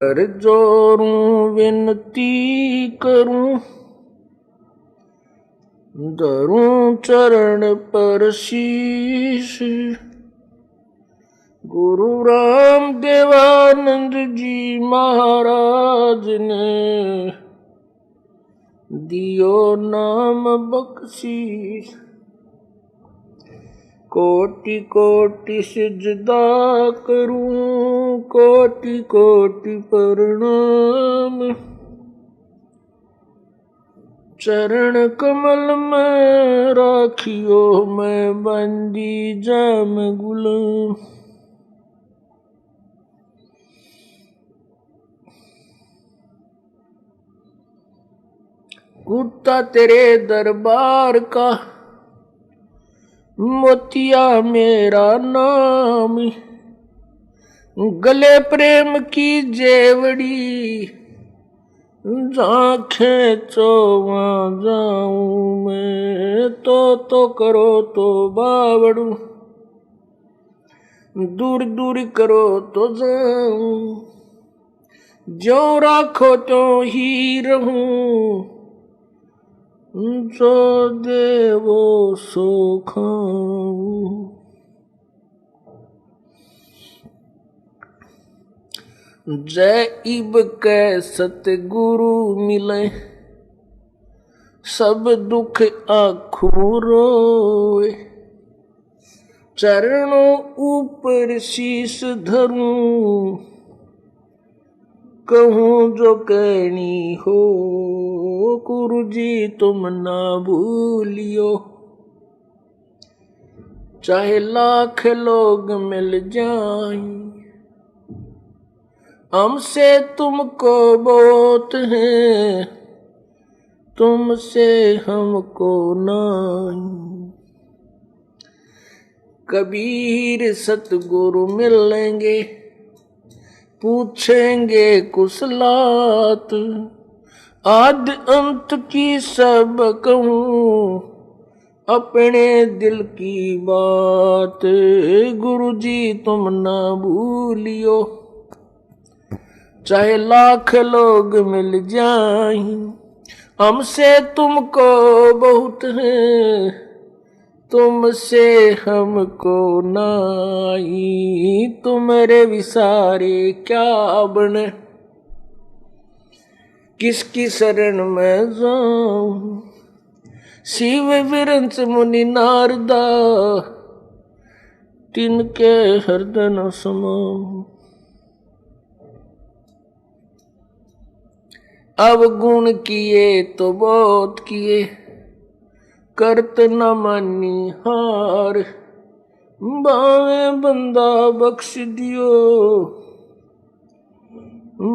कर जोरूं विनती करूं, धरूं चरण पर शीश। गुरु राम देवानंद जी महाराज ने दियो नाम बख्शीश। कोटि कोटि सिजदा करूं, कोटि कोटि प्रणाम। चरण कमल में राखियो मैं बंदी जाम गुलाम। कुत्ता तेरे दरबार का, मोतिया मेरा नाम। गले प्रेम की जेवड़ी, जहाँ खेचो वहाँ जाऊं मैं। तो करो तो बावड़ू, दूर दूर करो तो जाऊं। ज्यों राखो त्यों ही रहूं, जो देवो सो खाऊं। जय इब कै सतगुरु मिले, सब दुख आखू रोए। चरणों ऊपर शीश धरूं, कहूं जो कहनी हो। गुरु जी तुम ना भूलियो, चाहे लाख लोग मिल जाएं। हमसे तुमको बहुत है, तुमसे हमको नहीं। कबीर सतगुरु मिलेंगे, पूछेंगे कुशलात। आदि अंत की सब कहूं, अपने दिल की बात। गुरु जी तुम ना भूलियो, चाहे लाख लोग मिल जाएं। हमसे तुमको बहुत है, तुमसे हमको नहीं। तुम्हारे विसारे क्या बने, किसकी शरण में जाऊं। शिव विरंच मुनि नारदा, तिनके हृदय न समाऊं। अवगुण किए तो बहुत किए, करत न मानी हार। बावे बंदा बख्श दियो,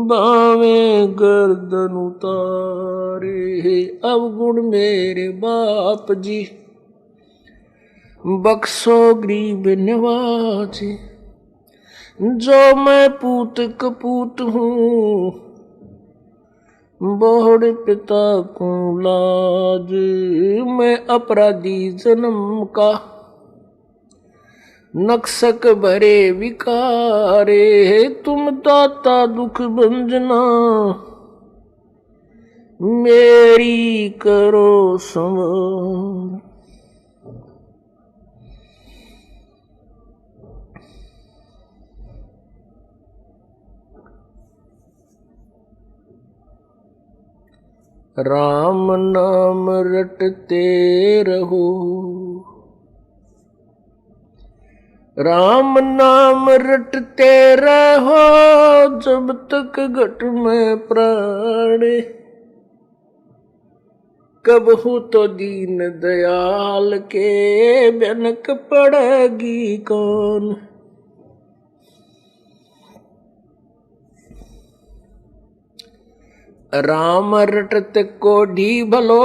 बावे गर्दन उतारे। अवगुण मेरे बाप जी, बख्शो गरीब नवाजे। जो मैं पूत कपूत हूँ, बोहड़ पिता को लाज। मैं अपराधी जन्म का, नक्सक भरे विकारे। तुम दाता दुख भंजना, मेरी करो संवार। राम नाम रटते रहो, राम नाम रटते रहो। जब तक घट में प्राण, कबहू तो दीन दयाल के भनक पड़ेगी कौन। राम रटत कोढ़ी भलो,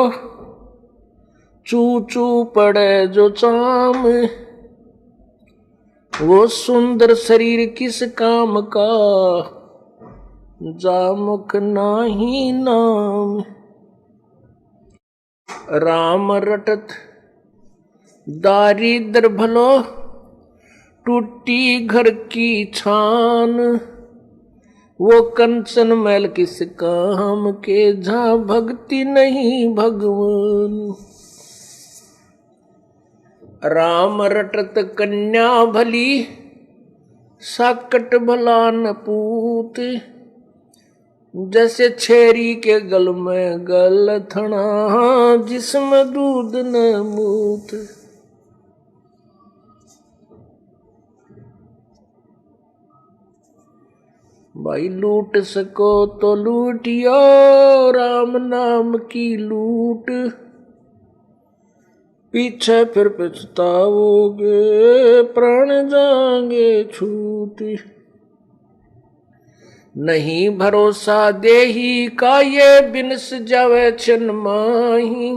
चू चू पड़े जो चाम। वो सुंदर शरीर किस काम का, जामुख नाही नाम। राम रटत दारिद्र भलो, टूटी घर की छान। वो कंचन मैल किस काम के, जहां भक्ति नहीं भगवान। राम रटत कन्या भली, साकट भला न पूत। जैसे छेरी के गल में गल थना, जिसमें दूध न मूत। भाई लूट सको तो लूटियो, राम नाम की लूट। पीछे फिर पछताओगे, प्राण जाएंगे छूट। नहीं भरोसा देही का, ये बिनस जावे छन माही।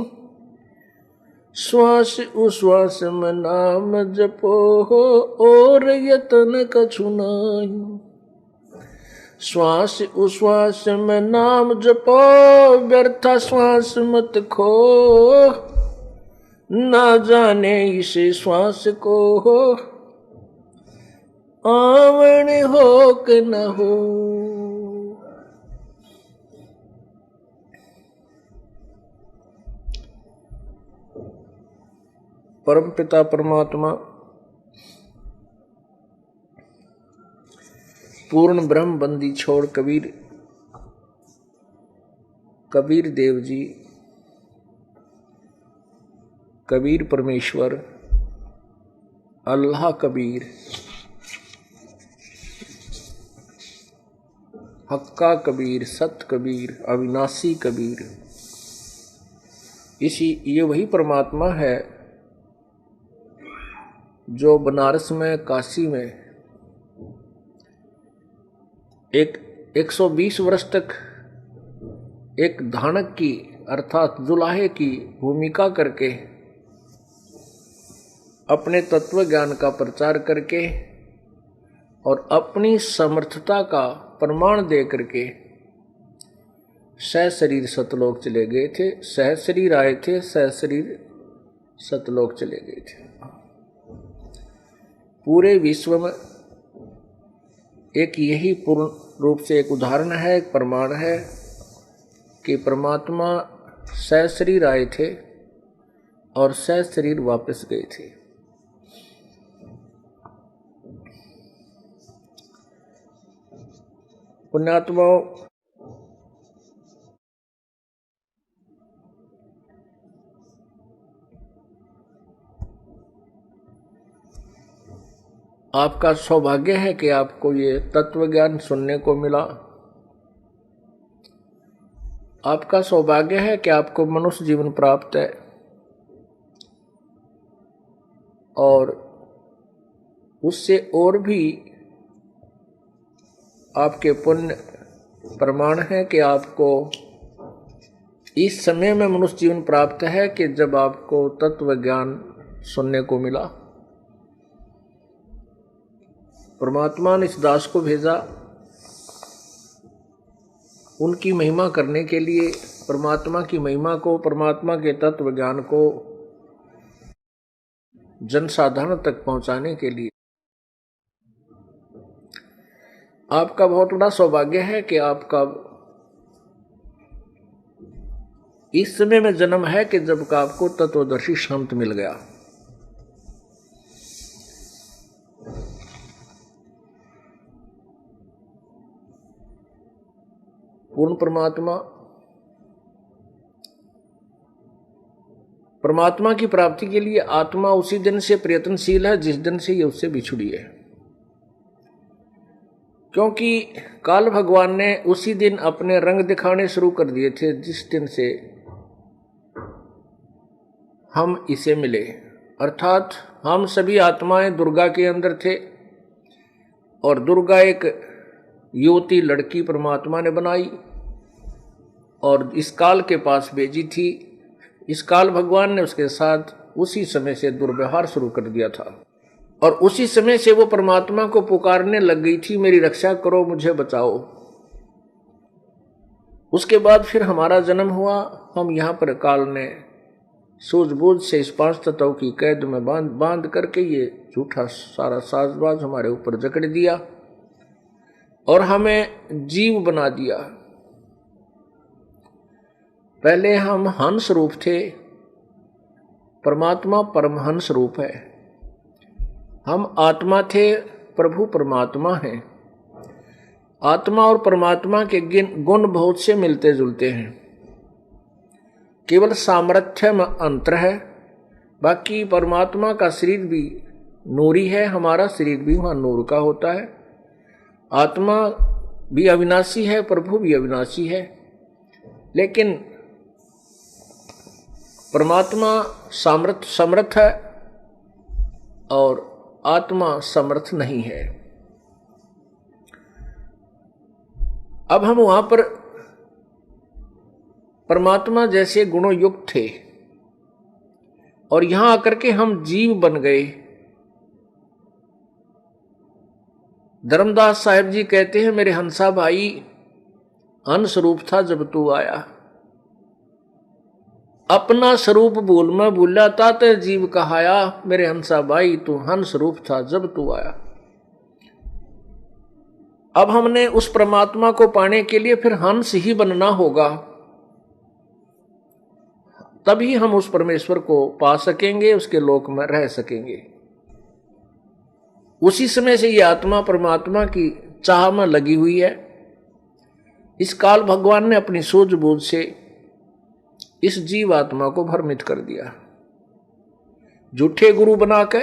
श्वास उश्वास में नाम जपो हो, और यतन कछु नाही। श्वास उश्वास में नाम जपो, व्यर्था श्वास मत खो। ना जाने इसे श्वास को हो, आवन हो कि न हो। परम पिता परमात्मा पूर्ण ब्रह्म बंदी छोड़ कबीर देव जी, कबीर परमेश्वर, अल्लाह कबीर, हक्का कबीर, सत कबीर, अविनाशी कबीर, ये वही परमात्मा है जो बनारस में, काशी में 120 वर्ष तक एक धानक की अर्थात जुलाहे की भूमिका करके अपने तत्व ज्ञान का प्रचार करके और अपनी समर्थता का प्रमाण दे करके सह शरीर सतलोक चले गए थे। सह शरीर आए थे, सह शरीर सतलोक चले गए थे। पूरे विश्व में एक यही पूर्ण रूप से एक उदाहरण है, एक प्रमाण है कि परमात्मा सह शरीर आए थे और सह शरीर वापस गए थे। पुण्यात्माओं, आपका सौभाग्य है कि आपको ये तत्व ज्ञान सुनने को मिला। आपका सौभाग्य है कि आपको मनुष्य जीवन प्राप्त है और उससे और भी आपके पुण्य प्रमाण है कि आपको इस समय में मनुष्य जीवन प्राप्त है कि जब आपको तत्व ज्ञान सुनने को मिला। परमात्मा ने इस दास को भेजा उनकी महिमा करने के लिए, परमात्मा की महिमा को, परमात्मा के तत्व ज्ञान को जनसाधारण तक पहुंचाने के लिए। आपका बहुत बड़ा सौभाग्य है कि आपका इस समय में जन्म है कि जब का आपको तत्वदर्शी संत मिल गया। पूर्ण परमात्मा की प्राप्ति के लिए आत्मा उसी दिन से प्रयत्नशील है जिस दिन से ये उससे बिछुड़ी है, क्योंकि काल भगवान ने उसी दिन अपने रंग दिखाने शुरू कर दिए थे जिस दिन से हम इसे मिले। अर्थात हम सभी आत्माएं दुर्गा के अंदर थे और दुर्गा एक युवती लड़की परमात्मा ने बनाई और इस काल के पास भेजी थी। इस काल भगवान ने उसके साथ उसी समय से दुर्व्यवहार शुरू कर दिया था और उसी समय से वो परमात्मा को पुकारने लग गई थी, मेरी रक्षा करो, मुझे बचाओ। उसके बाद फिर हमारा जन्म हुआ। हम यहाँ पर काल ने सूझबूझ से इस 5 तत्वों की कैद में बांध करके ये झूठा सारा साजबाज हमारे ऊपर जकड़ दिया। और हमें जीव बना दिया। पहले हम हंस रूप थे, परमात्मा परमहंस रूप है। हम आत्मा थे, प्रभु परमात्मा हैं। आत्मा और परमात्मा के गुण बहुत से मिलते जुलते हैं, केवल सामर्थ्य में अंतर है। बाकी परमात्मा का शरीर भी नूरी है, हमारा शरीर भी वहां नूर का होता है। आत्मा भी अविनाशी है, प्रभु भी अविनाशी है, लेकिन परमात्मा समर्थ है और आत्मा समर्थ नहीं है। अब हम वहां पर परमात्मा जैसे गुणों युक्त थे और यहां आकर के हम जीव बन गए। धर्मदास साहिब जी कहते हैं, मेरे हंसा भाई हंस रूप था जब तू आया, अपना स्वरूप भूल में भूला ताते जीव कहाया। मेरे हंसा भाई तू हंस रूप था जब तू आया। अब हमने उस परमात्मा को पाने के लिए फिर हंस ही बनना होगा, तभी हम उस परमेश्वर को पा सकेंगे, उसके लोक में रह सकेंगे। उसी समय से ये आत्मा परमात्मा की चाह में लगी हुई है। इस काल भगवान ने अपनी सूझबूझ से इस जीव आत्मा को भ्रमित कर दिया। झूठे गुरु बना के,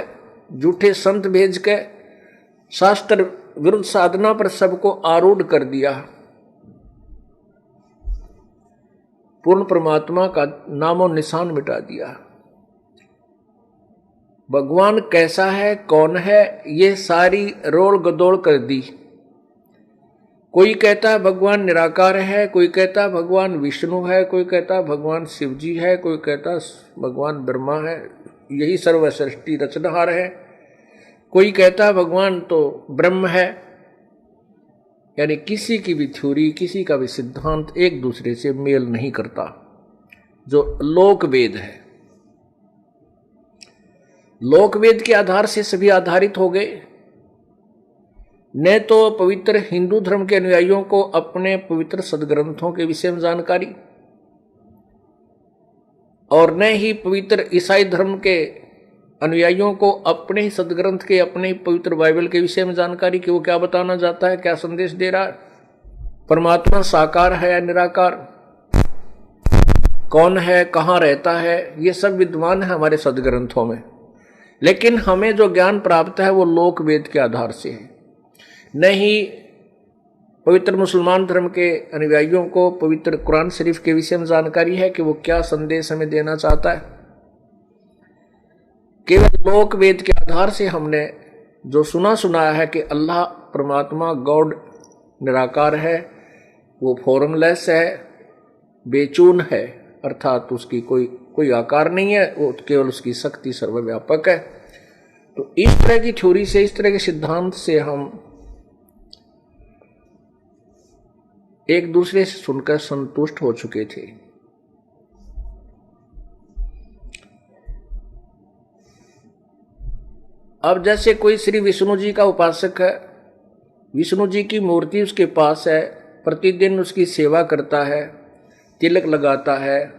झूठे संत भेज के शास्त्र विरुद्ध साधना पर सबको आरूढ़ कर दिया। पूर्ण परमात्मा का नामो निशान मिटा दिया। भगवान कैसा है, कौन है, ये सारी रोल गदोड़ कर दी। कोई कहता है भगवान निराकार है, कोई कहता है भगवान विष्णु है, कोई कहता है भगवान शिव जी है, कोई कहता है भगवान ब्रह्मा है, यही सर्वसृष्टि रचनहार है। कोई कहता है भगवान तो ब्रह्म है। यानी किसी की भी थ्योरी, किसी का भी सिद्धांत एक दूसरे से मेल नहीं करता। जो लोक वेद है, लोक वेद के आधार से सभी आधारित हो गए। न तो पवित्र हिंदू धर्म के अनुयायियों को अपने पवित्र सदग्रंथों के विषय में जानकारी, और न ही पवित्र ईसाई धर्म के अनुयायियों को अपने ही सदग्रंथ के, अपने ही पवित्र बाइबल के विषय में जानकारी कि वो क्या बताना चाहता है, क्या संदेश दे रहा है। परमात्मा साकार है या निराकार, कौन है, कहाँ रहता है, ये सब विद्वान है हमारे सदग्रंथों में। लेकिन हमें जो ज्ञान प्राप्त है वो लोक वेद के आधार से है। नहीं पवित्र मुसलमान धर्म के अनुयायियों को पवित्र कुरान शरीफ के विषय में जानकारी है कि वो क्या संदेश हमें देना चाहता है। केवल लोक वेद के आधार से हमने जो सुनाया है कि अल्लाह परमात्मा गॉड निराकार है, वो फॉर्मलेस है, बेचून है, अर्थात उसकी कोई आकार नहीं है, वो केवल उसकी शक्ति सर्वव्यापक है। तो इस तरह की थ्योरी से, इस तरह के सिद्धांत से हम एक दूसरे से सुनकर संतुष्ट हो चुके थे। अब जैसे कोई श्री विष्णु जी का उपासक है, विष्णु जी की मूर्ति उसके पास है, प्रतिदिन उसकी सेवा करता है, तिलक लगाता है,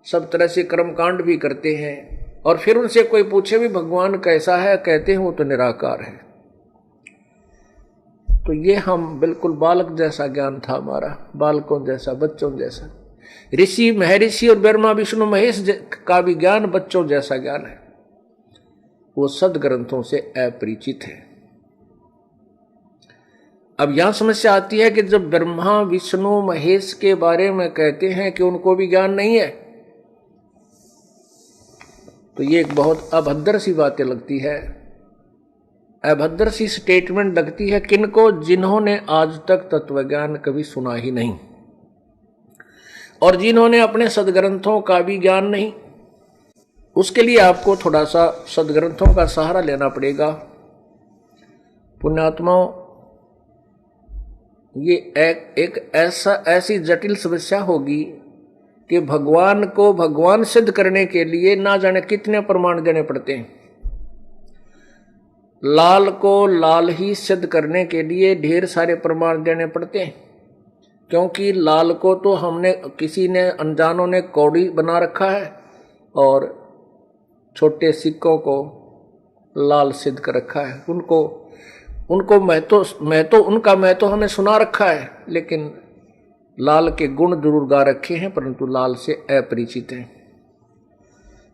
सब तरह से कर्मकांड भी करते हैं, और फिर उनसे कोई पूछे भी भगवान कैसा है, कहते हैं वो तो निराकार है। तो ये हम बिल्कुल बालक जैसा ज्ञान था हमारा, बालकों जैसा, बच्चों जैसा। ऋषि महर्षि और ब्रह्मा विष्णु महेश का भी ज्ञान बच्चों जैसा ज्ञान है, वो सदग्रंथों से अपरिचित है। अब यहां समस्या आती है कि जब ब्रह्मा विष्णु महेश के बारे में कहते हैं कि उनको भी ज्ञान नहीं है, तो ये एक बहुत अभद्र सी बातें लगती है, अभद्र सी स्टेटमेंट लगती है। किनको? जिन्होंने आज तक तत्वज्ञान कभी सुना ही नहीं और जिन्होंने अपने सदग्रंथों का भी ज्ञान नहीं। उसके लिए आपको थोड़ा सा सदग्रंथों का सहारा लेना पड़ेगा। पुण्यात्माओं, ये एक ऐसी जटिल समस्या होगी कि भगवान को भगवान सिद्ध करने के लिए ना जाने कितने प्रमाण देने पड़ते हैं। लाल को लाल ही सिद्ध करने के लिए ढेर सारे प्रमाण देने पड़ते हैं, क्योंकि लाल को तो हमने किसी ने अनजानों ने कौड़ी बना रखा है और छोटे सिक्कों को लाल सिद्ध कर रखा है। उनको मैं तो हमें सुना रखा है, लेकिन लाल के गुण जरूर गा रखे हैं, परंतु लाल से अपरिचित हैं।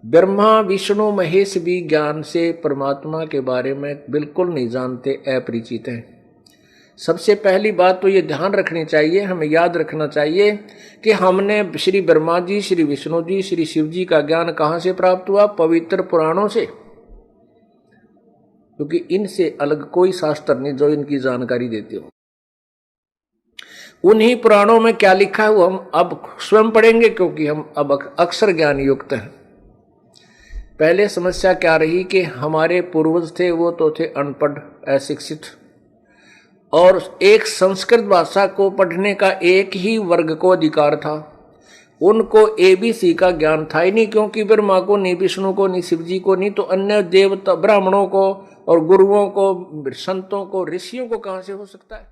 ब्रह्मा विष्णु महेश भी ज्ञान से परमात्मा के बारे में बिल्कुल नहीं जानते, अपरिचित हैं। सबसे पहली बात तो ये ध्यान रखनी चाहिए, हमें याद रखना चाहिए कि हमने श्री ब्रह्मा जी, श्री विष्णु जी, श्री शिव जी का ज्ञान कहाँ से प्राप्त हुआ? पवित्र पुराणों से, क्योंकि इनसे अलग कोई शास्त्र नहीं जो इनकी जानकारी देते हो। उन्हीं पुराणों में क्या लिखा है वो हम अब स्वयं पढ़ेंगे, क्योंकि हम अब अक्षर ज्ञान युक्त हैं। पहले समस्या क्या रही कि हमारे पूर्वज थे वो तो थे अनपढ़, अशिक्षित, और एक संस्कृत भाषा को पढ़ने का एक ही वर्ग को अधिकार था। उनको ABC का ज्ञान था ही नहीं, क्योंकि ब्रह्मा को नहीं, विष्णु को नहीं, शिव जी को नहीं, तो अन्य देवता ब्राह्मणों को और गुरुओं को, संतों को, ऋषियों को कहां से हो सकता है?